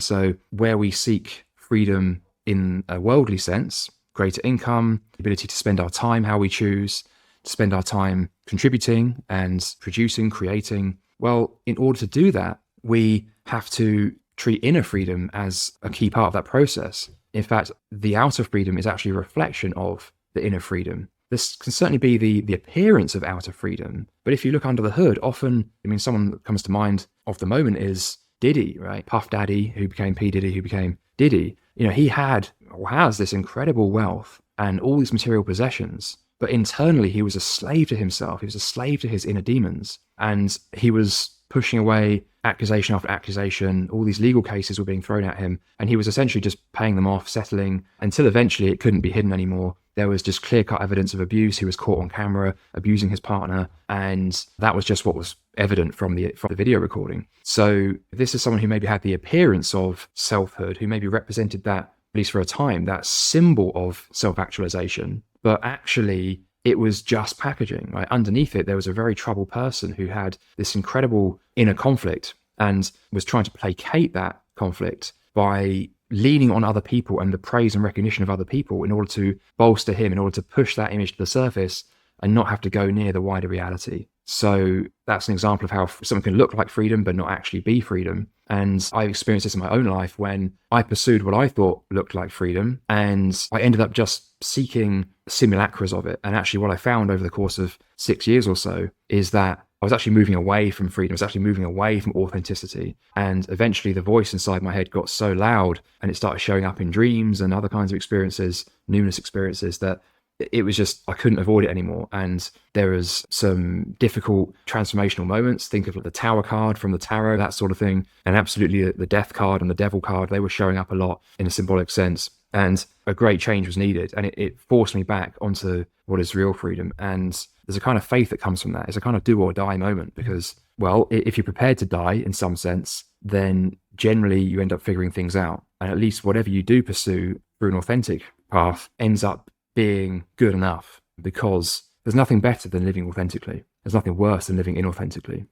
So where we seek freedom in a worldly sense, greater income, the ability to spend our time how we choose, to spend our time contributing and producing, creating, well, in order to do that, we have to treat inner freedom as a key part of that process. In fact, the outer freedom is actually a reflection of the inner freedom. This can certainly be the appearance of outer freedom, but if you look under the hood, often, someone that comes to mind of the moment is Diddy, right? Puff Daddy, who became P. Diddy, who became Diddy. He had or has this incredible wealth and all these material possessions, but internally he was a slave to himself. He was a slave to his inner demons, and he was pushing away accusation after accusation. All these legal cases were being thrown at him, and he was essentially just paying them off, settling, until eventually it couldn't be hidden anymore. There was just clear-cut evidence of abuse. He was caught on camera abusing his partner, and that was just what was evident from the video recording. So this is someone who maybe had the appearance of selfhood, who maybe represented that, at least for a time, that symbol of self-actualization, but actually it was just packaging, right? Underneath it, there was a very troubled person who had this incredible inner conflict and was trying to placate that conflict by leaning on other people and the praise and recognition of other people in order to bolster him, in order to push that image to the surface and not have to go near the wider reality. So that's an example of how something can look like freedom but not actually be freedom. And I experienced this in my own life when I pursued what I thought looked like freedom, and I ended up just seeking simulacras of it. And actually what I found over the course of 6 years or so is that I was actually moving away from freedom. I was actually moving away from authenticity. And eventually the voice inside my head got so loud, and it started showing up in dreams and other kinds of experiences, numinous experiences, that it was just, I couldn't avoid it anymore. And there was some difficult transformational moments. Think of the Tower card from the tarot, that sort of thing. And absolutely the Death card and the Devil card, they were showing up a lot in a symbolic sense. And a great change was needed. And it forced me back onto what is real freedom. And there's a kind of faith that comes from that. It's a kind of do or die moment because, well, if you're prepared to die in some sense, then generally you end up figuring things out. And at least whatever you do pursue through an authentic path ends up being good enough, because there's nothing better than living authentically. There's nothing worse than living inauthentically.